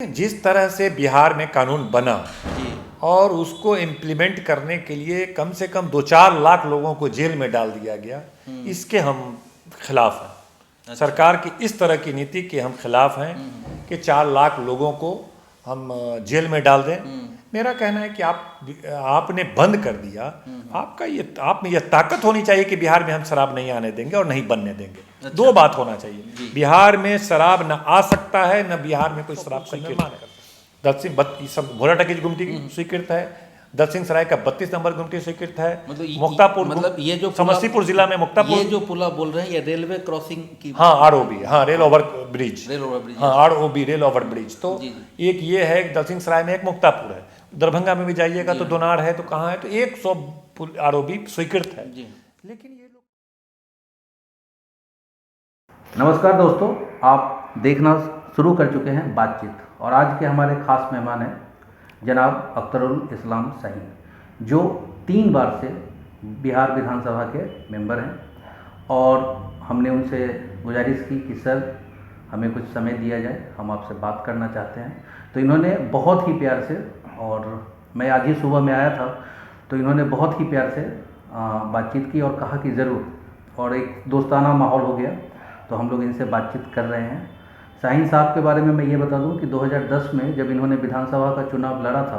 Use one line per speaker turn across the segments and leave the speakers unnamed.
जिस तरह से बिहार में कानून बना
जी।
और उसको इम्प्लीमेंट करने के लिए कम से कम 2-4 लाख लोगों को जेल में डाल दिया गया, इसके हम खिलाफ हैं।
अच्छा।
सरकार की इस तरह की नीति के हम खिलाफ हैं कि 4 लाख लोगों को हम जेल में डाल दें। मेरा कहना है कि आपने बंद कर दिया, आप में यह ताकत होनी चाहिए कि बिहार में हम शराब नहीं आने देंगे और नहीं बनने देंगे।
अच्छा।
2 बात होना चाहिए, बिहार में शराब न आ सकता है, न बिहार में कोई शराब का निर्माण कर। सब भोला टकीज गुमटी स्वीकृत है, दलसिंह सराय का 32 नंबर गुमटी स्वीकृत है, मुक्तापुर
मतलब ये जो
समस्तीपुर जिला में मुक्तापुर,
ये जो पुला बोल रहे हैं ये रेलवे क्रॉसिंग की।
हाँ आरओबी, हाँ रेल ओवर ब्रिज,
हाँ
आरओबी रेल ओवर ब्रिज। तो एक ये है, दलसिंह सराय में एक मुक्तापुर है, दरभंगा में भी जाइएगा तो दोनार है, तो कहाँ है, तो 100 आरओबी स्वीकृत है। लेकिन ये लोग।
नमस्कार दोस्तों, आप देखना शुरू कर चुके हैं बातचीत, और आज के हमारे खास मेहमान हैं जनाब अख्तरुल इस्लाम शाहीन, जो 3 बार से बिहार विधानसभा के मेंबर हैं। और हमने उनसे गुजारिश की कि सर हमें कुछ समय दिया जाए, हम आपसे बात करना चाहते हैं। तो इन्होंने बहुत ही प्यार से, और मैं आज ही सुबह में आया था, तो इन्होंने बहुत ही प्यार से बातचीत की और कहा कि ज़रूर, और एक दोस्ताना माहौल हो गया। तो हम लोग इनसे बातचीत कर रहे हैं। शाहीन साहब के बारे में मैं ये बता दूं कि 2010 में जब इन्होंने विधानसभा का चुनाव लड़ा था,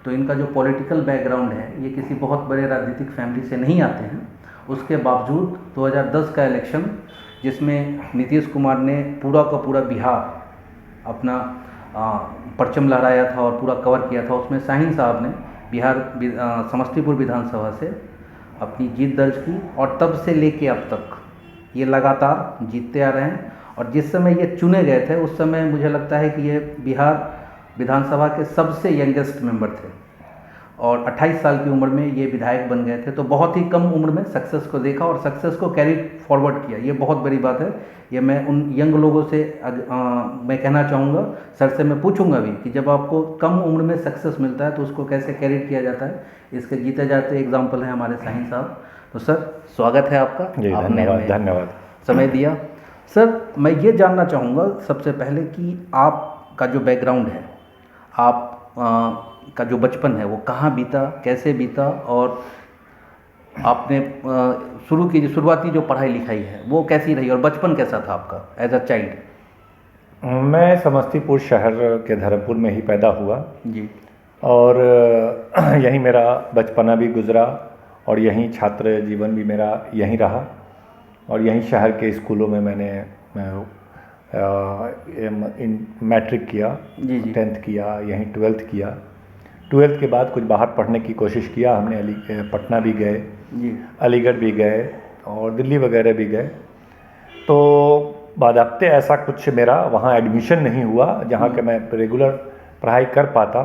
तो इनका जो पॉलिटिकल बैकग्राउंड है, ये किसी बहुत बड़े राजनीतिक फैमिली से नहीं आते हैं। उसके बावजूद 2010 का इलेक्शन, जिसमें नीतीश कुमार ने पूरा का पूरा बिहार अपना परचम लहराया था और पूरा कवर किया था, उसमें शाहीन साहब ने बिहार समस्तीपुर विधानसभा से अपनी जीत दर्ज की, और तब से लेके अब तक ये लगातार जीतते आ रहे हैं। और जिस समय ये चुने गए थे, उस समय मुझे लगता है कि ये बिहार विधानसभा के सबसे यंगेस्ट मेंबर थे, और 28 साल की उम्र में ये विधायक बन गए थे। तो बहुत ही कम उम्र में सक्सेस को देखा और सक्सेस को कैरी फॉरवर्ड किया, ये बहुत बड़ी बात है। ये मैं उन यंग लोगों से मैं कहना चाहूँगा, सर से मैं पूछूंगा भी कि जब आपको कम उम्र में सक्सेस मिलता है तो उसको कैसे कैरी किया जाता है। इसके जीते जाते एग्जाम्पल हैं हमारे शाहीन साहब। तो सर स्वागत है आपका, आपने
धन्यवाद
समय दिया। सर मैं ये जानना चाहूँगा सबसे पहले कि आपका जो बैकग्राउंड है, आप का जो बचपन है वो कहाँ बीता, कैसे बीता, और आपने शुरुआती जो पढ़ाई लिखाई है वो कैसी रही, और बचपन कैसा था आपका एज अ चाइल्ड।
मैं समस्तीपुर शहर के धर्मपुर में ही पैदा हुआ
जी, और
यहीं मेरा बचपना भी गुजरा, और यहीं छात्र जीवन भी मेरा यहीं रहा, और यहीं शहर के स्कूलों में मैंने मैट्रिक किया, 10th किया, यहीं 12th किया। 12th के बाद कुछ बाहर पढ़ने की कोशिश किया हमने, पटना भी गए, अलीगढ़ भी गए, और दिल्ली वगैरह भी गए। तो बाज़ाब्ते ऐसा कुछ मेरा वहाँ एडमिशन नहीं हुआ जहाँ के मैं रेगुलर पढ़ाई कर पाता।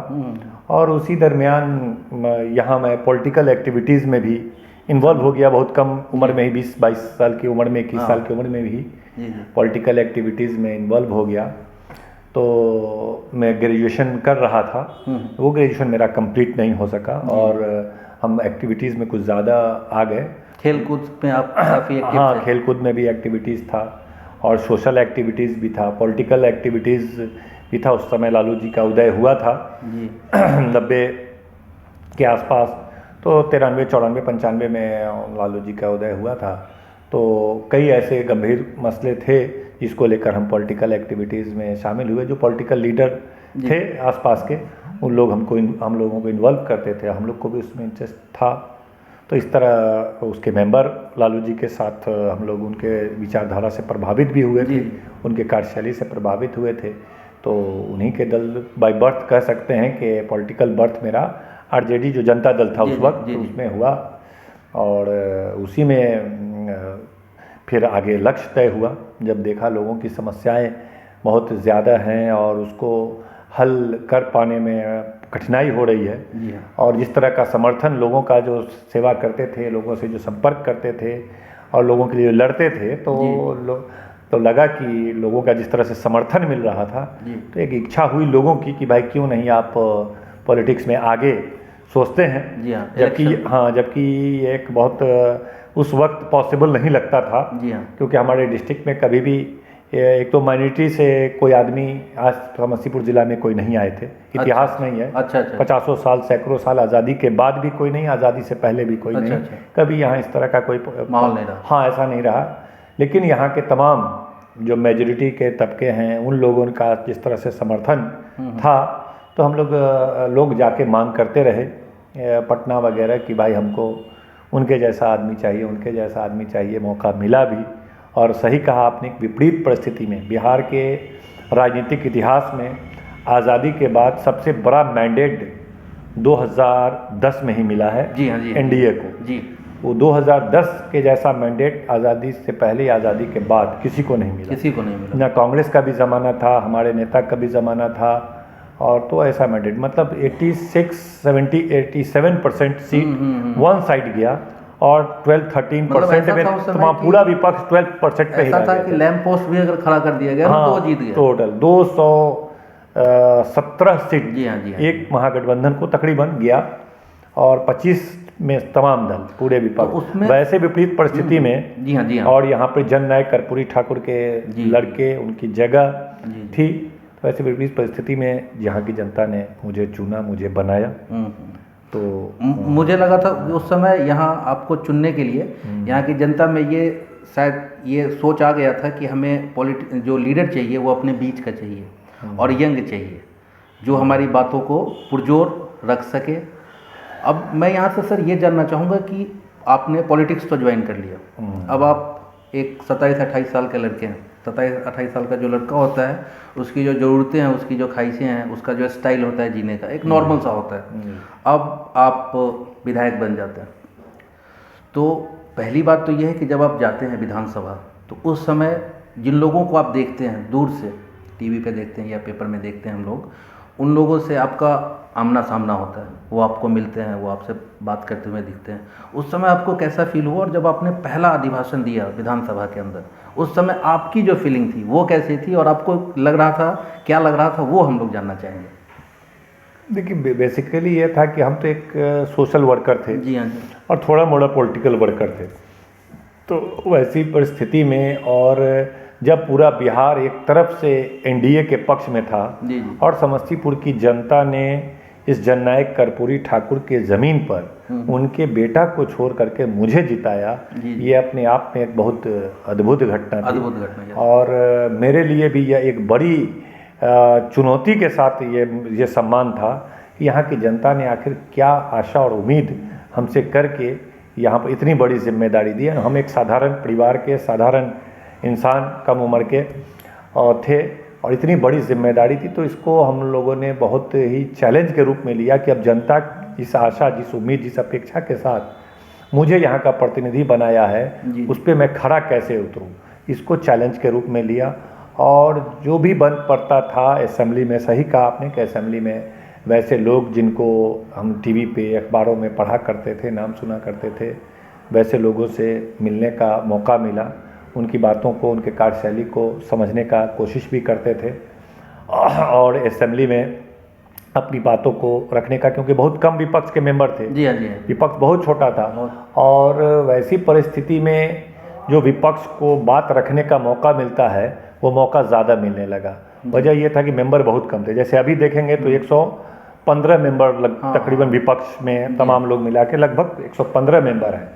और उसी दरमियान यहाँ मैं पॉलिटिकल एक्टिविटीज़ में भी इन्वॉल्व हो गया, बहुत कम उम्र में ही, 20-22 साल की उम्र में, 21 साल की उम्र में भी पॉलिटिकल एक्टिविटीज़ में इन्वॉल्व हो गया। तो मैं ग्रेजुएशन कर रहा था, वो ग्रेजुएशन मेरा कंप्लीट नहीं हो सका, और हम एक्टिविटीज़ में कुछ ज़्यादा आ गए।
खेलकूद में आप काफ़ी एक्टिव थे?
हाँ, खेलकूद में भी एक्टिविटीज़ था, और सोशल एक्टिविटीज़ भी था, पॉलिटिकल एक्टिविटीज़ भी था। उस समय लालू जी का उदय हुआ था 90 के आसपास, तो 93, 94, 95 में लालू जी का उदय हुआ था। तो कई ऐसे गंभीर मसले थे जिसको लेकर हम पॉलिटिकल एक्टिविटीज़ में शामिल हुए। जो पॉलिटिकल लीडर थे आसपास के, हम लोगों को इन्वॉल्व करते थे, हम लोग को भी उसमें इंटरेस्ट था। तो इस तरह उसके मेंबर लालू जी के साथ हम लोग उनके विचारधारा से प्रभावित भी हुए थे, उनके कार्यशैली से प्रभावित हुए थे। तो उन्हीं के दल बाय बर्थ कह सकते हैं कि पॉलिटिकल बर्थ मेरा आरजेडी जो जनता दल था उस वक्त, उसमें हुआ, और उसी में फिर आगे लक्ष्य तय हुआ। जब देखा लोगों की समस्याएं बहुत ज़्यादा हैं और उसको हल कर पाने में कठिनाई हो रही है, और जिस तरह का समर्थन लोगों का, जो सेवा करते थे, लोगों से जो संपर्क करते थे और लोगों के लिए लड़ते थे, तो लगा कि लोगों का जिस तरह से समर्थन मिल रहा था, तो एक इच्छा हुई लोगों की कि भाई क्यों नहीं आप पॉलिटिक्स में आगे सोचते हैं। जबकि एक बहुत उस वक्त पॉसिबल नहीं लगता था, क्योंकि हमारे डिस्ट्रिक्ट में कभी भी एक तो माइनॉरिटी से कोई आदमी आज समस्तीपुर जिला में कोई नहीं आए थे, इतिहास नहीं है।
अच्छा अच्छा।
50 साल सैकड़ों साल आज़ादी के बाद भी कोई नहीं, आज़ादी से पहले भी कोई नहीं, कभी यहाँ इस तरह का कोई
माहौल नहीं रहा।
हाँ, ऐसा नहीं रहा। लेकिन यहाँ के तमाम जो मेजॉरिटी के तबके हैं उन लोगों का जिस तरह से समर्थन था, तो हम लोग जाके मांग करते रहे पटना वगैरह कि भाई हमको उनके जैसा आदमी चाहिए, उनके जैसा आदमी चाहिए। मौका मिला भी, और सही कहा आपने, विपरीत परिस्थिति में बिहार के राजनीतिक इतिहास में आज़ादी के बाद सबसे बड़ा मैंडेट 2010 में ही मिला है।
जी हाँ, जी
एनडीए को।
जी।
वो 2010 के जैसा मैंडेट आज़ादी से पहले, आज़ादी के बाद किसी को नहीं मिला।
किसी को नहीं मिला।
ना कांग्रेस का भी ज़माना था, हमारे नेता का भी ज़माना था, और तो ऐसा मैंडेट मतलब 87% सीट वन साइड गया, और 12-13% में तमाम पूरा विपक्ष 12% पे ही
ऐसा
रह
था
गया।
कि लैंप पोस्ट भी अगर खड़ा कर दिया गया तो वो जीत गया।
टोटल 217 सीट
जी हाँ, जी हाँ।
एक महागठबंधन को तकरीबन गया, और 25 में तमाम दल पूरे विपक्ष।
तो उसमें
वैसे विपरीत परिस्थिति में
जी हाँ, जी हाँ।
और यहाँ पे जननायक कर्पूरी ठाकुर के लड़के, उनकी जगह थी, तो ऐसे विपरीत परिस्थिति में यहाँ की जनता ने मुझे चुना, मुझे बनाया। तो
मुझे लगा था उस समय यहाँ आपको चुनने के लिए यहाँ की जनता में ये शायद ये सोच आ गया था कि हमें जो लीडर चाहिए वो अपने बीच का चाहिए और यंग चाहिए, जो हमारी बातों को पुरजोर रख सके। अब मैं यहाँ से सर ये जानना चाहूँगा कि आपने पॉलिटिक्स तो ज्वाइन कर लिया, अब आप एक 27-28 साल के लड़के हैं। 27-28 साल का जो लड़का होता है उसकी जो ज़रूरतें हैं, उसकी जो ख्वाहिशें हैं, उसका जो स्टाइल होता है जीने का, एक नॉर्मल सा होता है। अब आप विधायक बन जाते हैं, तो पहली बात तो यह है कि जब आप जाते हैं विधानसभा, तो उस समय जिन लोगों को आप देखते हैं दूर से, टीवी पे देखते हैं या पेपर में देखते हैं हम लोग, उन लोगों से आपका आमना सामना होता है, वो आपको मिलते हैं, वो आपसे बात करते हुए दिखते हैं। उस समय आपको कैसा फील हुआ, और जब आपने पहला अभिभाषण दिया विधानसभा के अंदर, उस समय आपकी जो फीलिंग थी वो कैसी थी, और आपको लग रहा था, क्या लग रहा था, वो हम लोग जानना चाहेंगे।
देखिए, बेसिकली ये था कि हम तो एक सोशल वर्कर थे।
जी हाँ जी।
और थोड़ा मोड़ा पॉलिटिकल वर्कर थे, तो वैसी परिस्थिति में, और जब पूरा बिहार एक तरफ से एनडीए के पक्ष में था,
जी जी।
और समस्तीपुर की जनता ने इस जननायक कर्पूरी ठाकुर के ज़मीन पर उनके बेटा को छोड़ करके मुझे जिताया, ये अपने आप में एक बहुत अद्भुत घटना थी।
अद्भुत घटना।
और मेरे लिए भी यह एक बड़ी चुनौती के साथ ये सम्मान था कि यहाँ की जनता ने आखिर क्या आशा और उम्मीद हमसे करके यहाँ पर इतनी बड़ी जिम्मेदारी दी है। हम एक साधारण परिवार के साधारण इंसान, कम उम्र के और थे, और इतनी बड़ी जिम्मेदारी थी, तो इसको हम लोगों ने बहुत ही चैलेंज के रूप में लिया कि अब जनता जिस आशा, जिस उम्मीद, जिस अपेक्षा के साथ मुझे यहाँ का प्रतिनिधि बनाया है, उस पर मैं खरा कैसे उतरूँ, इसको चैलेंज के रूप में लिया। और जो भी बन पड़ता था असेंबली में, सही कहा आपने कि असेंबली में वैसे लोग जिनको हम टीवी पे, अखबारों में पढ़ा करते थे, नाम सुना करते थे, वैसे लोगों से मिलने का मौका मिला, उनकी बातों को, उनके कार्यशैली को समझने का कोशिश भी करते थे, और असेंबली में अपनी बातों को रखने का, क्योंकि बहुत कम विपक्ष के मेंबर थे।
जी हाँ, जी हाँ।
विपक्ष बहुत छोटा था, और वैसी परिस्थिति में जो विपक्ष को बात रखने का मौका मिलता है, वो मौका ज़्यादा मिलने लगा। वजह ये था कि मेंबर बहुत कम थे। जैसे अभी देखेंगे तो 115 मेंबर तकरीबन विपक्ष में तमाम लोग मिला के लगभग 115 मेंबर हैं।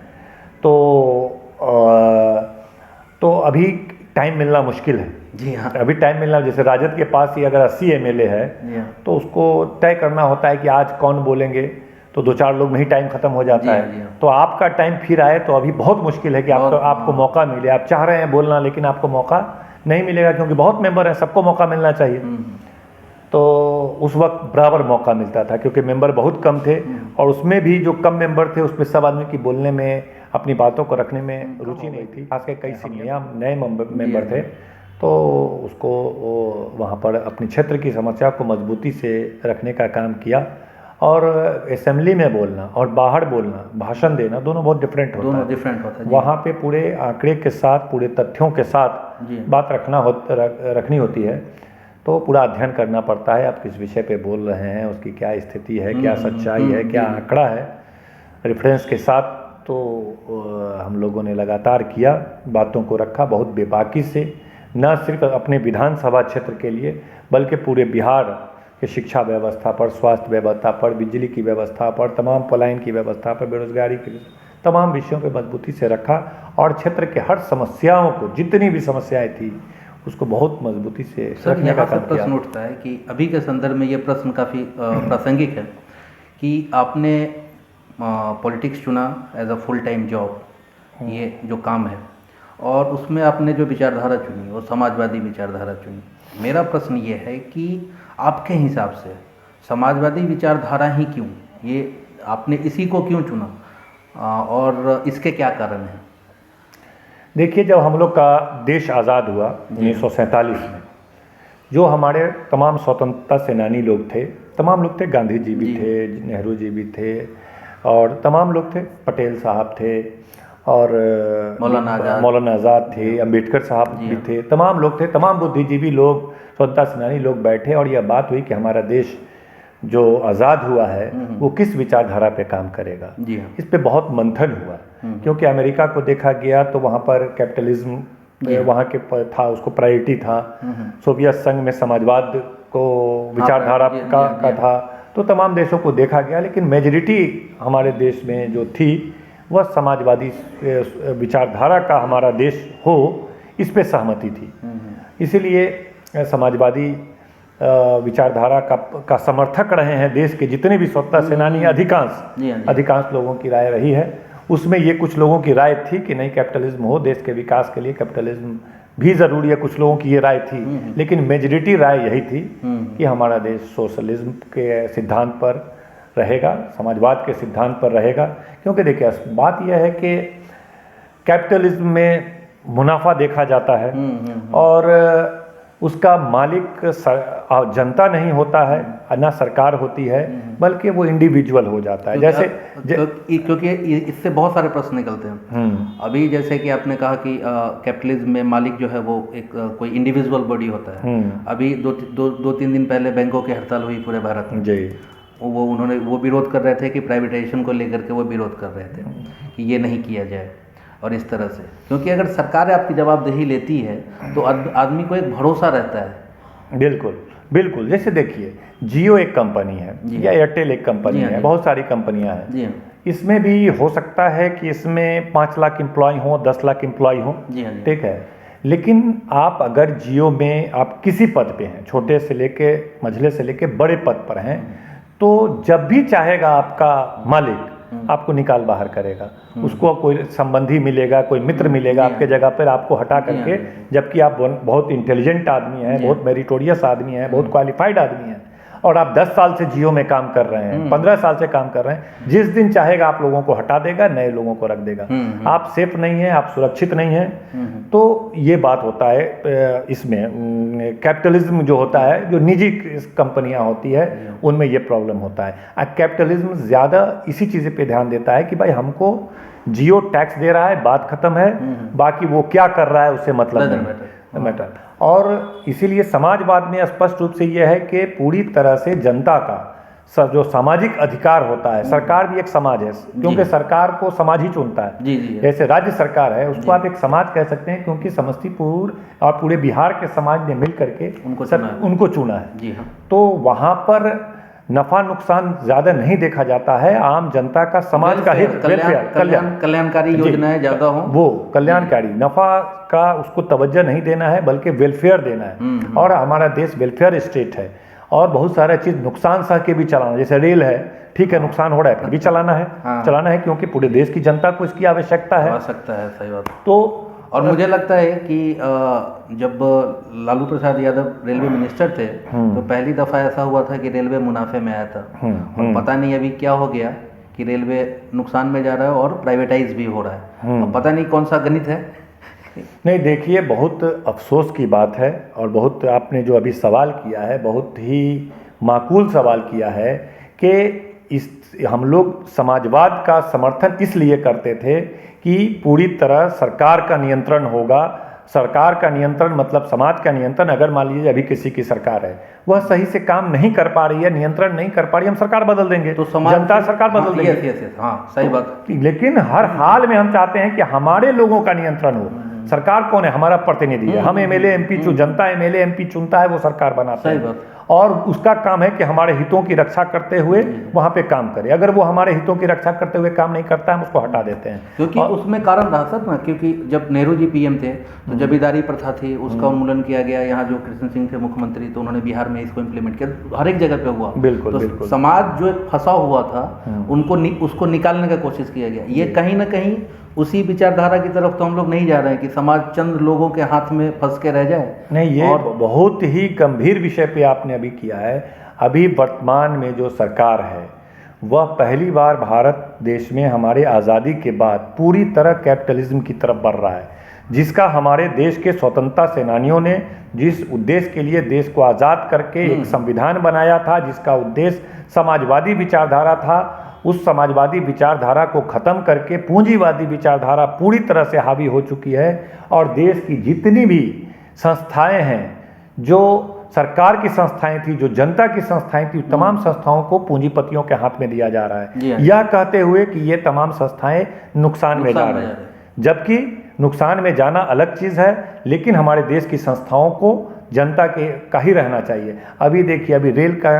तो अभी टाइम मिलना मुश्किल है।
जी हाँ।
अभी टाइम मिलना, जैसे राजद के पास ही अगर 80 एमएलए है, तो उसको तय करना होता है कि आज कौन बोलेंगे, तो 2-4 लोग में ही टाइम खत्म हो जाता है। तो आपका टाइम फिर आए तो अभी बहुत मुश्किल है कि आपको मौका मिले। आप चाह रहे हैं बोलना, लेकिन आपको मौका नहीं मिलेगा, क्योंकि बहुत मेंबर हैं, सबको मौका मिलना चाहिए। तो उस वक्त बराबर मौका मिलता था, क्योंकि मेंबर बहुत कम थे, और उसमें भी जो कम मेंबर थे उसमें सब आदमी की बोलने में, अपनी बातों को रखने में रुचि नहीं थी। खासकर कई सीनियर नए मेंबर थे, तो उसको वहाँ पर अपने क्षेत्र की समस्या को मजबूती से रखने का काम किया। और असेंबली में बोलना और बाहर बोलना, भाषण देना, दोनों बहुत डिफरेंट होता है। वहाँ पे पूरे आंकड़े के साथ, पूरे तथ्यों के साथ बात रखनी होती है, तो पूरा अध्ययन करना पड़ता है। आप किस विषय पे बोल रहे हैं, उसकी क्या स्थिति है, क्या सच्चाई है, क्या आंकड़ा है, रेफरेंस के साथ। तो हम लोगों ने लगातार किया, बातों को रखा बहुत बेबाकी से, न सिर्फ अपने विधानसभा क्षेत्र के लिए बल्कि पूरे बिहार के शिक्षा व्यवस्था पर, स्वास्थ्य व्यवस्था पर, बिजली की व्यवस्था पर, तमाम पलायन की व्यवस्था पर, बेरोजगारी की तमाम विषयों पर मजबूती से रखा और क्षेत्र के हर समस्याओं को, जितनी भी समस्याएं थी उसको बहुत मजबूती से
सर
रखने का
यहाँ से
काम किया।
प्रश्न उठता है कि अभी के संदर्भ में ये प्रश्न काफ़ी प्रासंगिक है कि आपने पॉलिटिक्स चुना as a full time job, ये जो काम है, और उसमें आपने जो विचारधारा चुनी वो समाजवादी विचारधारा चुनी। मेरा प्रश्न ये है कि आपके हिसाब से समाजवादी विचारधारा ही क्यों, ये आपने इसी को क्यों चुना और इसके क्या कारण हैं?
देखिए, जब हम लोग का देश आज़ाद हुआ 1947 में, जो हमारे तमाम स्वतंत्रता सेनानी लोग थे, तमाम लोग थे, गांधी जी भी थे, नेहरू जी भी थे और तमाम लोग थे, पटेल साहब थे और मौलाना आज़ाद थे, अंबेडकर साहब भी थे, तमाम लोग थे, तमाम बुद्धिजीवी लोग, स्वतंत्रता सेनानी लोग बैठे और यह बात हुई कि हमारा देश जो आज़ाद हुआ है वो किस विचारधारा पे काम करेगा। इस पे बहुत मंथन हुआ क्योंकि अमेरिका को देखा गया तो वहाँ पर कैपिटलिज्म वहाँ के था, उसको प्रायोरिटी था। सोवियत संघ में समाजवाद को विचारधारा का था, तो तमाम देशों को देखा गया, लेकिन मेजॉरिटी हमारे देश में जो थी वह समाजवादी विचारधारा का हमारा देश हो, इस पे सहमति थी। इसीलिए समाजवादी विचारधारा का समर्थक रहे हैं देश के जितने भी स्वतंत्रता सेनानी, अधिकांश लोगों की राय रही है। उसमें ये कुछ लोगों की राय थी कि नहीं, कैपिटलिज्म हो, देश के विकास के लिए कैपिटलिज्म भी ज़रूरी है, कुछ लोगों की ये राय थी, लेकिन मेजॉरिटी राय यही थी कि हमारा देश सोशलिज्म के सिद्धांत पर रहेगा, समाजवाद के सिद्धांत पर रहेगा। क्योंकि देखिए, बात यह है कि कैपिटलिज्म में मुनाफा देखा जाता है और उसका मालिक जनता नहीं होता है, ना सरकार होती है, बल्कि वो इंडिविजुअल हो जाता है। जैसे
क्योंकि इससे बहुत सारे प्रश्न निकलते हैं। अभी जैसे कि आपने कहा कि कैपिटलिज्म में मालिक जो है वो एक कोई इंडिविजुअल बॉडी होता है। अभी दो तीन दिन पहले बैंकों की हड़ताल हुई पूरे भारत में जी। उन्होंने वो विरोध कर रहे थे कि प्राइवेटाइजेशन को लेकर के वो विरोध कर रहे थे कि ये नहीं किया जाए और इस तरह से, क्योंकि अगर सरकार आपकी जवाबदेही लेती है तो आदमी को एक भरोसा रहता है।
बिल्कुल। जैसे देखिए, जियो एक कंपनी है या एयरटेल एक कंपनी है, बहुत सारी कंपनियां हैं। इसमें भी हो सकता है कि इसमें 5 लाख एम्प्लॉय हो, 10 लाख एम्प्लॉय हो, ठीक है, लेकिन आप अगर जियो में आप किसी पद पे हैं, छोटे से लेके मझले से लेके बड़े पद पर हैं, तो जब भी चाहेगा आपका मालिक आपको निकाल बाहर करेगा। उसको कोई संबंधी मिलेगा, कोई मित्र मिलेगा आपके जगह पर, आपको हटा करके, जबकि आप बहुत इंटेलिजेंट आदमी हैं, बहुत मेरिटोरियस आदमी हैं, बहुत क्वालिफाइड आदमी हैं और आप 10 साल से जियो में काम कर रहे हैं, 15 साल से काम कर रहे हैं, जिस दिन चाहेगा आप लोगों को हटा देगा, नए लोगों को रख देगा। आप सेफ नहीं हैं, आप सुरक्षित नहीं हैं। तो ये बात होता है इसमें कैपिटलिज्म जो होता है, जो निजी कंपनियां होती है, उनमें ये प्रॉब्लम होता है। कैपिटलिज्म ज़्यादा इसी चीज़ पे ध्यान देता है कि भाई हमको जियो टैक्स दे रहा है, बात खत्म है, बाकी वो क्या कर रहा है उससे मतलब नहीं मैटर। और इसीलिए समाजवाद में स्पष्ट रूप से यह है कि पूरी तरह से जनता का जो सामाजिक अधिकार होता है, सरकार भी एक समाज है, क्योंकि सरकार को समाज ही चुनता है। जैसे राज्य सरकार है, उसको आप एक समाज कह सकते हैं, क्योंकि समस्तीपुर और पूरे बिहार के समाज ने मिल करके उनको चुना है। तो वहाँ पर नफा नुकसान ज्यादा नहीं देखा जाता है, आम जनता का, समाज का हित,
कल्याणकारी योजनाएं ज्यादा हो,
वो कल्याणकारी, नफा का उसको तवज्जो नहीं देना है, बल्कि वेलफेयर देना है। और हमारा देश वेलफेयर स्टेट है और बहुत सारा चीज़ नुकसान सह के भी चलाना, जैसे रेल है, ठीक है, नुकसान हो रहा है, फिर भी चलाना है, क्योंकि पूरे देश की जनता को इसकी आवश्यकता है।
सही बात।
तो
और मुझे लगता है कि जब लालू प्रसाद यादव रेलवे मिनिस्टर थे तो पहली दफ़ा ऐसा हुआ था कि रेलवे मुनाफे में आया था, और पता नहीं अभी क्या हो गया कि रेलवे नुकसान में जा रहा है और प्राइवेटाइज भी हो रहा है। अब पता नहीं कौन सा गणित है।
नहीं, देखिए, बहुत अफसोस की बात है और बहुत आपने जो अभी सवाल किया है, बहुत ही माकूल सवाल किया है कि हम लोग समाजवाद का समर्थन इसलिए करते थे कि पूरी तरह सरकार का नियंत्रण होगा। सरकार का नियंत्रण मतलब समाज का नियंत्रण। अगर मान लीजिए अभी किसी की सरकार है, वह सही से काम नहीं कर पा रही है, नियंत्रण नहीं कर पा रही है, हम सरकार बदल देंगे, तो जनता सरकार बदल देंगे।
सही बात।
लेकिन हर हाल में हम चाहते हैं कि हमारे लोगों का नियंत्रण हो, सरकार कौन है? हमारा प्रतिनिधि है। हम एमएलए एमपी जनता एमएलए एमपी चुनता है, वो सरकार बनाता
सही
है
बात।
और उसका काम है कि हमारे हितों की रक्षा करते हुए वहाँ पे काम करे। अगर वो हमारे हितों की रक्षा करते हुए काम नहीं करता है, हम उसको हटा देते हैं।
क्योंकि उसमें कारण रहा सर ना, क्योंकि जब नेहरू जी पीएम थे तो जमींदारी प्रथा थी, उसका उन्मूलन किया गया। यहाँ जो कृष्ण सिंह थे मुख्यमंत्री, तो उन्होंने बिहार में इसको इम्प्लीमेंट किया, हर एक जगह पे हुआ।
बिल्कुल,
तो
बिल्कुल।
समाज जो फंसा हुआ था उसको निकालने का कोशिश किया गया। ये कहीं ना कहीं उसी विचारधारा की तरफ तो हम लोग नहीं जा रहे हैं कि समाज चंद लोगों के हाथ में फंस के रह जाए।
नहीं, ये बहुत ही गंभीर विषय पे आपने अभी किया है। अभी वर्तमान में जो सरकार है वह पहली बार भारत देश में हमारे आज़ादी के बाद पूरी तरह कैपिटलिज्म की तरफ बढ़ रहा है, जिसका हमारे देश के स्वतंत्रता सेनानियों ने जिस उद्देश्य के लिए देश को आज़ाद करके एक संविधान बनाया था, जिसका उद्देश्य समाजवादी विचारधारा था, उस समाजवादी विचारधारा को ख़त्म करके पूंजीवादी विचारधारा पूरी तरह से हावी हो चुकी है। और देश की जितनी भी संस्थाएं हैं, जो सरकार की संस्थाएं थी, जो जनता की संस्थाएं थी, तमाम संस्थाओं को पूंजीपतियों के हाथ में दिया जा रहा है, यह कहते हुए कि ये तमाम संस्थाएं नुकसान में जा रही हैं। जबकि नुकसान में जाना अलग चीज़ है, लेकिन हमारे देश की संस्थाओं को जनता के का ही रहना चाहिए। अभी देखिए, अभी रेल का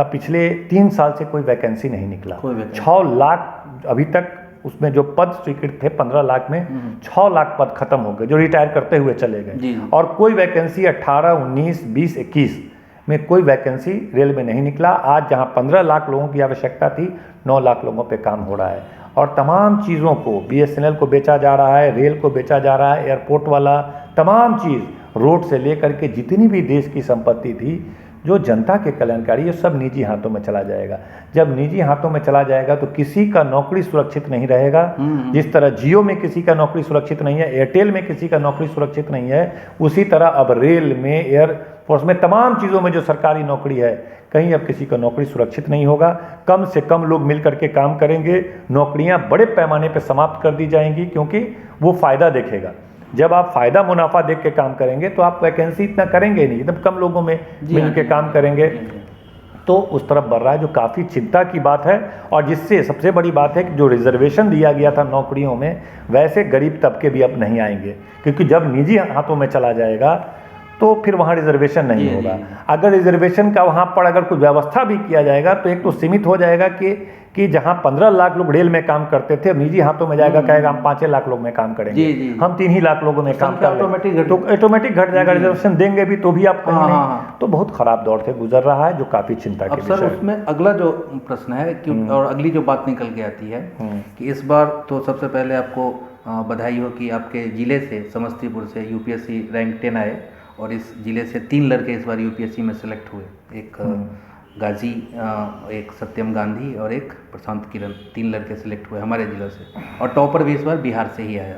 पिछले 3 साल से कोई वैकेंसी नहीं निकला। 6 लाख अभी तक उसमें जो पद स्वीकृत थे 15 लाख में 6 लाख पद खत्म हो गए, जो रिटायर करते हुए चले गए। और कोई वैकेंसी 18, 19, 20, 21 में कोई वैकेंसी रेल में नहीं निकला। आज जहां 15 लाख लोगों की आवश्यकता थी, 9 लाख लोगों पे काम हो रहा है। और तमाम चीज़ों को, बीएसएनएल को बेचा जा रहा है, रेल को बेचा जा रहा है, एयरपोर्ट वाला तमाम चीज़, रोड से लेकर के जितनी भी देश की संपत्ति थी जो जनता के कल्याणकारी, ये सब निजी हाथों में चला जाएगा। जब निजी हाथों में चला जाएगा तो किसी का नौकरी सुरक्षित नहीं रहेगा। जिस तरह जियो में किसी का नौकरी सुरक्षित नहीं है, एयरटेल में किसी का नौकरी सुरक्षित नहीं है, उसी तरह अब रेल में, एयरफोर्स में, तमाम चीज़ों में जो सरकारी नौकरी है, कहीं अब किसी का नौकरी सुरक्षित नहीं होगा। कम से कम लोग मिल करके काम करेंगे, नौकरियां बड़े पैमाने पर समाप्त कर दी जाएंगी, क्योंकि वो फ़ायदा देखेगा। जब आप फ़ायदा मुनाफा देख के काम करेंगे तो आप वैकेंसी इतना करेंगे नहीं, एकदम कम लोगों में मिल के काम करेंगे। तो उस तरफ बढ़ रहा है, जो काफ़ी चिंता की बात है। और जिससे सबसे बड़ी बात है कि जो रिजर्वेशन दिया गया था नौकरियों में, वैसे गरीब तबके भी अब नहीं आएंगे, क्योंकि जब निजी हाथों में चला जाएगा तो फिर वहाँ रिजर्वेशन नहीं होगा। अगर रिजर्वेशन का वहाँ पर अगर कोई व्यवस्था भी किया जाएगा तो एक तो सीमित हो जाएगा कि जहाँ 15 लाख लोग रेल में काम करते थे, निजी हाथों में जाएगा, कहेगा हम 5 लाख लोग में काम करेंगे, हम 3 ही लाख लोगों में काम करेंगे, तो ऑटोमेटिक घट जाएगा। रिजर्वेशन देंगे भी तो भी आप कहीं नहीं। तो बहुत खराब दौर से गुजर रहा है, जो काफ़ी चिंता की विषय है।
सर, उसमें अगला जो प्रश्न है कि और अगली जो बात निकल के आती है कि इस बार तो सबसे पहले आपको बधाई हो कि आपके ज़िले से, समस्तीपुर से यूपीएससी रैंक 10 आए, और इस ज़िले से 3 लड़के इस बार यूपीएससी में सेलेक्ट हुए। एक गाजी, एक सत्यम गांधी और एक प्रशांत किरण, 3 लड़के सेलेक्ट हुए हमारे ज़िले से। और टॉपर भी इस बार बिहार से ही आया।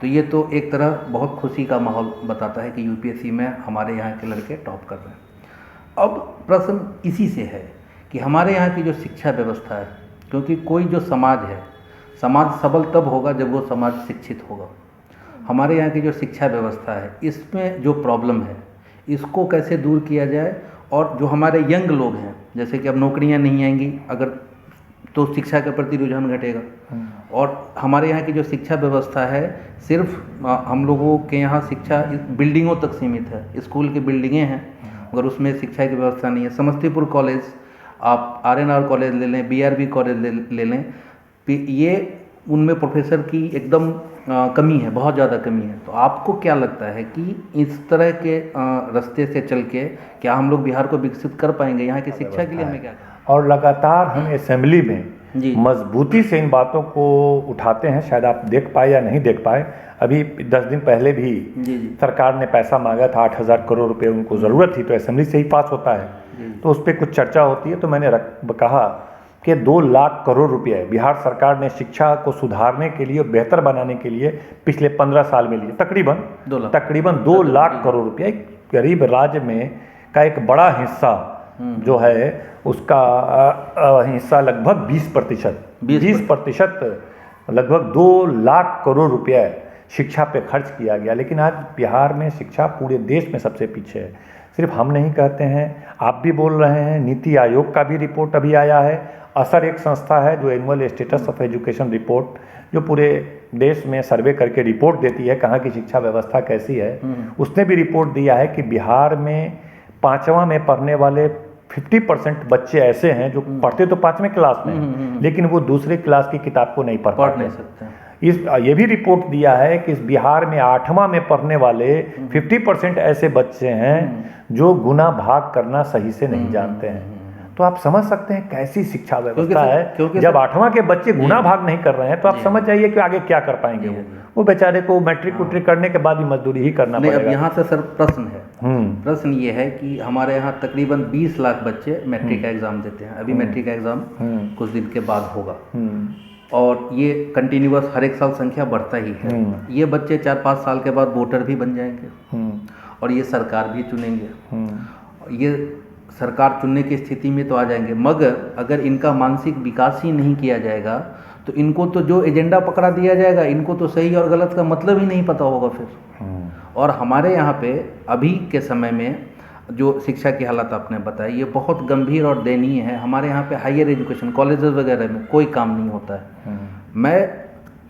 तो ये तो एक तरह बहुत खुशी का माहौल बताता है कि यूपीएससी में हमारे यहाँ के लड़के टॉप कर रहे हैं। अब प्रश्न इसी से है कि हमारे यहाँ की जो शिक्षा व्यवस्था है, क्योंकि कोई जो समाज है, समाज सबल तब होगा जब वो समाज शिक्षित होगा। हमारे यहाँ की जो शिक्षा व्यवस्था है, इसमें जो प्रॉब्लम है, इसको कैसे दूर किया जाए। और जो हमारे यंग लोग हैं, जैसे कि अब नौकरियाँ नहीं आएंगी अगर, तो शिक्षा के प्रति रुझान घटेगा। और हमारे यहाँ की जो शिक्षा व्यवस्था है, सिर्फ हम लोगों के यहाँ शिक्षा बिल्डिंगों तक सीमित है। स्कूल की बिल्डिंगें हैं मगर उसमें शिक्षा की व्यवस्था नहीं है। समस्तीपुर कॉलेज, आप आरएनआर कॉलेज ले लें, बीआरबी कॉलेज ले लें, ये उनमें प्रोफेसर की एकदम कमी है, बहुत ज़्यादा कमी है। तो आपको क्या लगता है कि इस तरह के रास्ते से चल के क्या हम लोग बिहार को विकसित कर पाएंगे? यहाँ की शिक्षा के लिए हमें क्या करना?
और लगातार हम असेंबली में मजबूती से इन बातों को उठाते हैं। शायद आप देख पाए या नहीं देख पाए, अभी 10 दिन पहले भी सरकार ने पैसा मांगा था, 8,000 करोड़ रुपए उनको ज़रूरत थी, तो असेंबली से ही पास होता है। तो उस पर कुछ चर्चा होती है, तो मैंने कहा कि 2 लाख करोड़ रुपए बिहार सरकार ने शिक्षा को सुधारने के लिए, बेहतर बनाने के लिए पिछले 15 साल में लिए। तकरीबन 2 लाख करोड़ रुपया एक गरीब राज्य में का एक बड़ा हिस्सा जो है, उसका हिस्सा लगभग 20% लगभग 2 लाख करोड़ रुपया शिक्षा पे खर्च किया गया। लेकिन आज बिहार में शिक्षा पूरे देश में सबसे पीछे है। सिर्फ हम नहीं कहते हैं, आप भी बोल रहे हैं, नीति आयोग का भी रिपोर्ट अभी आया है। असर एक संस्था है जो annual status of education report जो पूरे देश में सर्वे करके रिपोर्ट देती है कहाँ की शिक्षा व्यवस्था कैसी है, उसने भी रिपोर्ट दिया है कि बिहार में 5वां में पढ़ने वाले 50% बच्चे ऐसे हैं जो पढ़ते तो 5वें क्लास में हैं, लेकिन वो दूसरे क्लास की किताब को नहीं पढ़
नहीं सकते।
ये भी रिपोर्ट दिया है कि इस बिहार में 8वां में पढ़ने वाले 50% ऐसे बच्चे हैं जो गुना भाग करना सही से नहीं जानते हैं। तो आप समझ सकते हैं कैसी शिक्षा व्यवस्था है। जब 8वां के बच्चे गुना भाग नहीं कर रहे हैं तो आप समझ जाइए कि आगे क्या कर पाएंगे वो बेचारे को मैट्रिक उट्रिक करने के बाद ही मजदूरी ही करना पड़ेगा।
अब यहाँ से सर प्रश्न है, प्रश्न ये है कि हमारे यहाँ तकरीबन 20 लाख बच्चे मैट्रिक का एग्जाम देते हैं। अभी मैट्रिक का एग्जाम कुछ दिन के बाद होगा और ये कंटिन्यूअस हर एक साल संख्या बढ़ता ही है। ये बच्चे 4-5 साल के बाद वोटर भी बन जाएंगे और ये सरकार भी चुनेंगे। ये सरकार चुनने की स्थिति में तो आ जाएंगे, मगर अगर इनका मानसिक विकास ही नहीं किया जाएगा तो इनको तो जो एजेंडा पकड़ा दिया जाएगा, इनको तो सही और गलत का मतलब ही नहीं पता होगा फिर। और हमारे यहाँ पे अभी के समय में जो शिक्षा की हालत आपने बताई ये बहुत गंभीर और दयनीय है। हमारे यहाँ पे हायर एजुकेशन कॉलेजेस वगैरह में कोई काम नहीं होता है। मैं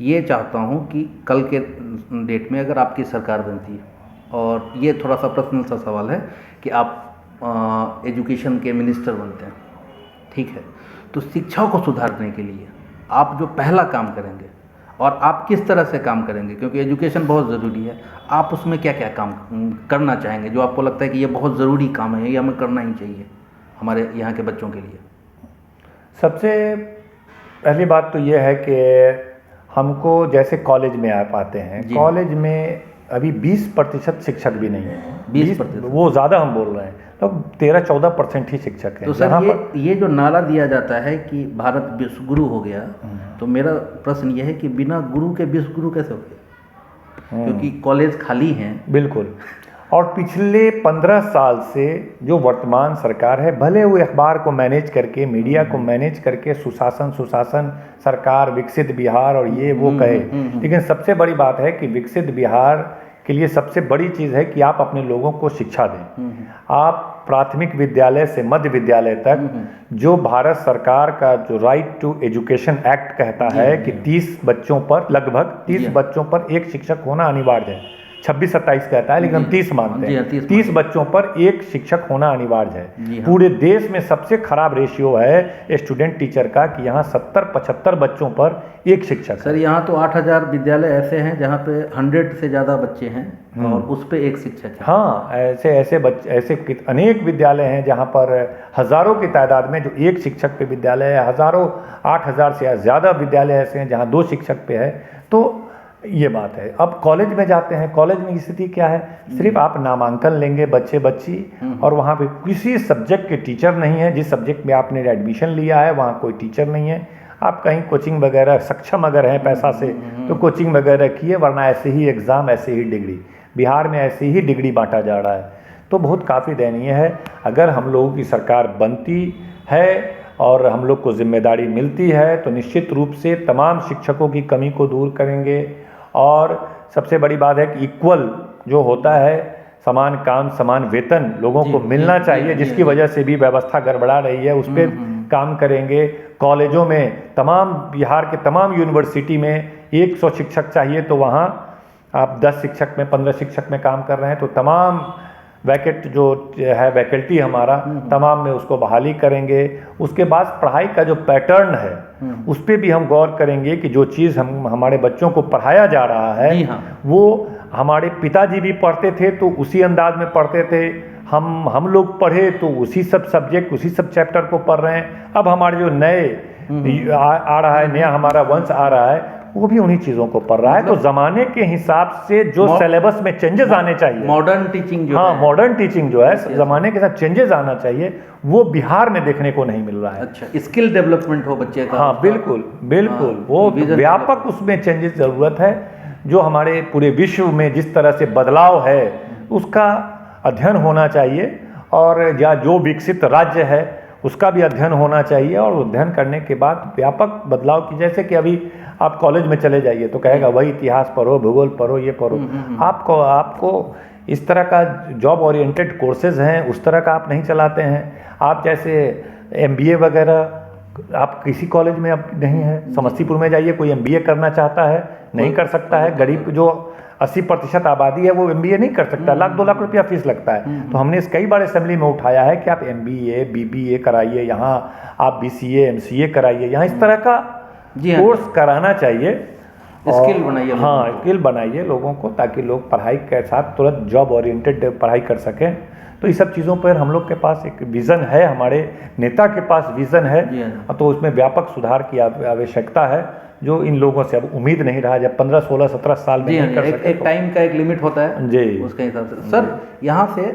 ये चाहता हूँ कि कल के डेट में अगर आपकी सरकार बनती है, और ये थोड़ा सा पर्सनल सा सवाल है कि आप एजुकेशन के मिनिस्टर बनते हैं, ठीक है, तो शिक्षा को सुधारने के लिए आप जो पहला काम करेंगे और आप किस तरह से काम करेंगे, क्योंकि एजुकेशन बहुत ज़रूरी है, आप उसमें क्या क्या काम करना चाहेंगे जो आपको लगता है कि ये बहुत ज़रूरी काम है, ये हमें करना ही चाहिए हमारे यहाँ के बच्चों के लिए? सबसे
पहली बात तो ये है कि हमको जैसे कॉलेज में आप आते हैं, कॉलेज में अभी 20% शिक्षक भी नहीं है।
20%
वो ज़्यादा हम बोल रहे हैं, तो 13-14% ही शिक्षक हैं।
तो सर ये जो नारा दिया जाता है कि भारत विश्व गुरु हो गया, तो मेरा प्रश्न ये है कि बिना गुरु के विश्व गुरु कैसे हो गया? क्योंकि कॉलेज खाली हैं।
बिल्कुल। और पिछले 15 साल से जो वर्तमान सरकार है, भले वो अखबार को मैनेज करके, मीडिया को मैनेज करके सुशासन सरकार, विकसित बिहार और ये वो कहे, लेकिन सबसे बड़ी बात है कि विकसित बिहार के लिए सबसे बड़ी चीज़ है कि आप अपने लोगों को शिक्षा दें। आप प्राथमिक विद्यालय से मध्य विद्यालय तक जो भारत सरकार का जो राइट टू एजुकेशन एक्ट कहता है कि 30 बच्चों पर, लगभग 30 बच्चों पर एक शिक्षक होना अनिवार्य है। 26-27 कहता है, लेकिन हम 30 मानते हैं। 30 बच्चों पर एक शिक्षक होना अनिवार्य है। पूरे देश में सबसे खराब रेशियो है स्टूडेंट टीचर का कि यहाँ 70-75 बच्चों पर एक शिक्षक।
सर यहाँ तो 8000 विद्यालय ऐसे हैं जहाँ पे 100 से ज़्यादा बच्चे हैं और उस पे एक शिक्षक है।
हाँ, ऐसे अनेक विद्यालय हैं जहाँ पर हज़ारों की तादाद में जो एक शिक्षक पे विद्यालय है, हज़ारों 8000 से ज़्यादा विद्यालय ऐसे हैं जहाँ 2 शिक्षक पे है। तो ये बात है। अब कॉलेज में जाते हैं, कॉलेज में स्थिति क्या है, सिर्फ आप नामांकन लेंगे बच्चे बच्ची और वहाँ पे किसी सब्जेक्ट के टीचर नहीं है। जिस सब्जेक्ट में आपने एडमिशन लिया है वहाँ कोई टीचर नहीं है। आप कहीं कोचिंग वगैरह सक्षम अगर हैं पैसा से तो कोचिंग वगैरह किए, वरना ऐसे ही एग्ज़ाम, ऐसे ही डिग्री। बिहार में ऐसे ही डिग्री बांटा जा रहा है, तो बहुत काफ़ी दयनीय है। अगर हम लोगों की सरकार बनती है और हम लोग को जिम्मेदारी मिलती है तो निश्चित रूप से तमाम शिक्षकों की कमी को दूर करेंगे। और सबसे बड़ी बात है कि इक्वल जो होता है, समान काम समान वेतन लोगों को मिलना चाहिए, जिसकी वजह से भी व्यवस्था गड़बड़ा रही है, उस पर काम करेंगे। कॉलेजों में, तमाम बिहार के तमाम यूनिवर्सिटी में 100 शिक्षक चाहिए, तो वहाँ आप 10 शिक्षक में, 15 शिक्षक में काम कर रहे हैं, तो तमाम वैकेट जो है, वैकल्टी हमारा, तमाम में उसको बहाली करेंगे। उसके बाद पढ़ाई का जो पैटर्न है उस पर भी हम गौर करेंगे कि जो चीज़ हमारे बच्चों को पढ़ाया जा रहा है वो हमारे पिताजी भी पढ़ते थे तो उसी अंदाज में पढ़ते थे, हम लोग पढ़े तो उसी सब सब्जेक्ट, उसी सब चैप्टर को पढ़ रहे हैं। अब हमारे जो नए आ रहा है, नया हमारा वंश आ रहा है, वो भी उन्हीं चीज़ों को पढ़ रहा है। तो ज़माने के हिसाब से जो सिलेबस में चेंजेस आने चाहिए,
मॉडर्न टीचिंग जो
है, मॉडर्न टीचिंग जो है, ज़माने के साथ चेंजेस आना चाहिए, वो बिहार में देखने को नहीं मिल रहा है।
अच्छा, स्किल डेवलपमेंट हो बच्चे का।
हाँ, बिल्कुल बिल्कुल। वो व्यापक उसमें चेंजेस ज़रूरत है। जो हमारे पूरे विश्व में जिस तरह से बदलाव है उसका अध्ययन होना चाहिए, और या जो विकसित राज्य है उसका भी अध्ययन होना चाहिए। और अध्ययन करने के बाद व्यापक बदलाव की, जैसे कि अभी आप कॉलेज में चले जाइए तो कहेगा वही इतिहास पढ़ो, भूगोल पढ़ो, ये पढ़ो। आपको इस तरह का जॉब ओरिएंटेड कोर्सेज़ हैं उस तरह का आप नहीं चलाते हैं। आप जैसे MBA वगैरह आप किसी कॉलेज में अब नहीं है। समस्तीपुर में जाइए, कोई MBA करना चाहता है नहीं कर सकता है। गरीब जो 80% आबादी है वो MBA नहीं कर सकता, लाख 2 लाख रुपया फीस लगता है। तो हमने इस कई बार असेंबली में उठाया है कि आप MBA BBA कराइए, यहाँ आप BCA MCA कराइए, यहाँ इस तरह का कोर्स कराना चाहिए।
स्किल बनाइए,
हाँ स्किल बनाइए लोगों को, ताकि लोग पढ़ाई के साथ तुरंत जॉब ओरिएंटेड पढ़ाई कर सकें। तो इस सब चीज़ों पर हम लोग के पास एक विज़न है, हमारे नेता के पास विज़न है, तो उसमें व्यापक सुधार की आवश्यकता है, जो इन लोगों से अब उम्मीद नहीं रहा। जब 15 16 17 साल में नहीं कर सके,
एक टाइम का एक लिमिट होता है
जी,
उसके हिसाब से। सर यहाँ से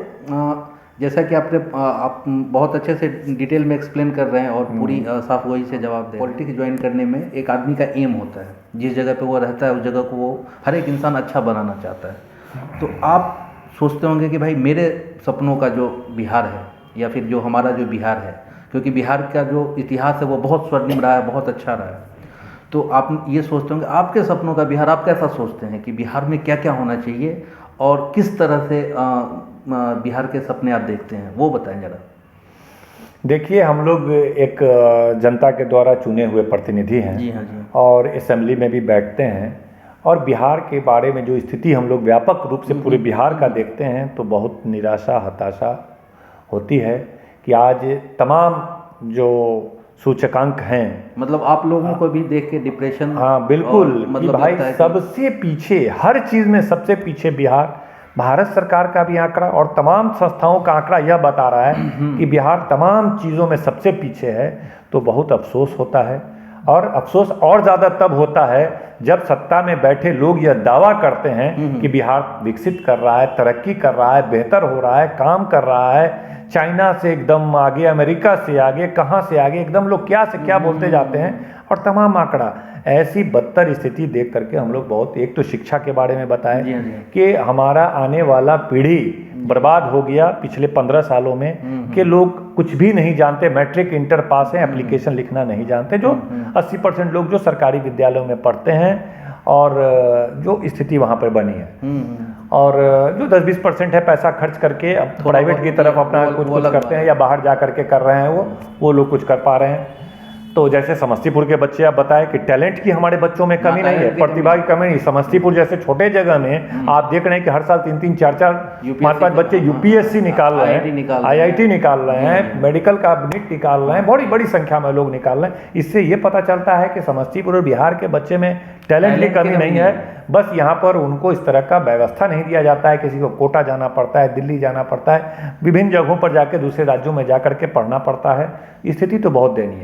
जैसा कि आप बहुत अच्छे से डिटेल में एक्सप्लेन कर रहे हैं और पूरी साफ गोई से जवाब दे। पॉलिटिक्स ज्वाइन करने में एक आदमी का एम होता है, जिस जगह पे वो रहता है उस जगह को वो हर एक इंसान अच्छा बनाना चाहता है। तो आप सोचते होंगे कि भाई मेरे सपनों का जो बिहार है, या फिर जो हमारा जो बिहार है, क्योंकि बिहार का जो इतिहास है वो बहुत स्वर्णिम रहा है, बहुत अच्छा रहा है, तो आप ये सोचते होंगे आपके सपनों का बिहार, आप कैसा सोचते हैं कि बिहार में क्या क्या होना चाहिए और किस तरह से बिहार के सपने आप देखते हैं, वो बताएं जरा।
देखिए, हम लोग एक जनता के द्वारा चुने हुए प्रतिनिधि हैं।
जी हाँ जी।
और असेंबली में भी बैठते हैं, और बिहार के बारे में जो स्थिति हम लोग व्यापक रूप से पूरे बिहार का देखते हैं तो बहुत निराशा हताशा होती है कि आज तमाम जो सूचकांक हैं,
मतलब आप लोगों को भी देख के डिप्रेशन,
हाँ बिल्कुल,
मतलब
कि भाई सबसे पीछे, हर चीज़ में सबसे पीछे बिहार। भारत सरकार का भी आंकड़ा और तमाम संस्थाओं का आंकड़ा यह बता रहा है कि बिहार तमाम चीज़ों में सबसे पीछे है। तो बहुत अफसोस होता है, और अफसोस और ज़्यादा तब होता है जब सत्ता में बैठे लोग यह दावा करते हैं कि बिहार विकसित कर रहा है, तरक्की कर रहा है, बेहतर हो रहा है, काम कर रहा है, चाइना से एकदम आगे, अमेरिका से आगे, कहाँ से आगे, एकदम लोग क्या से क्या बोलते जाते हैं। और तमाम आंकड़ा, ऐसी बदतर स्थिति देख करके हम लोग बहुत, एक तो शिक्षा के बारे में बताएं कि हमारा आने वाला पीढ़ी बर्बाद हो गया पिछले 15 सालों में, कि लोग कुछ भी नहीं जानते, मैट्रिक इंटर पास है, एप्लीकेशन लिखना नहीं जानते, जो 80% लोग जो सरकारी विद्यालयों में पढ़ते हैं, और जो स्थिति वहाँ पर बनी है। और जो 10-20% है पैसा खर्च करके अब प्राइवेट की तरफ अपना कुछ करते हैं, या बाहर जा करके कर रहे हैं, वो लोग कुछ कर पा रहे हैं। तो जैसे समस्तीपुर के बच्चे, आप बताएं कि टैलेंट की हमारे बच्चों में कमी नहीं है, प्रतिभा की कमी नहीं। समस्तीपुर जैसे छोटे जगह में आप देख रहे हैं कि हर साल 3-3, 4-4, 5-5 बच्चे UPSC निकाल रहे हैं, IIT निकाल रहे हैं, मेडिकल का नीट निकाल रहे हैं, बड़ी बड़ी संख्या में लोग निकाल रहे हैं। इससे ये पता चलता है कि समस्तीपुर और बिहार के बच्चे में टैलेंट की कमी नहीं है, बस यहाँ पर उनको इस तरह का व्यवस्था नहीं दिया जाता है। किसी को कोटा जाना पड़ता है, दिल्ली जाना पड़ता है, विभिन्न जगहों पर जाके दूसरे राज्यों में जा करके पढ़ना पड़ता है। स्थिति तो बहुत दयनीय है।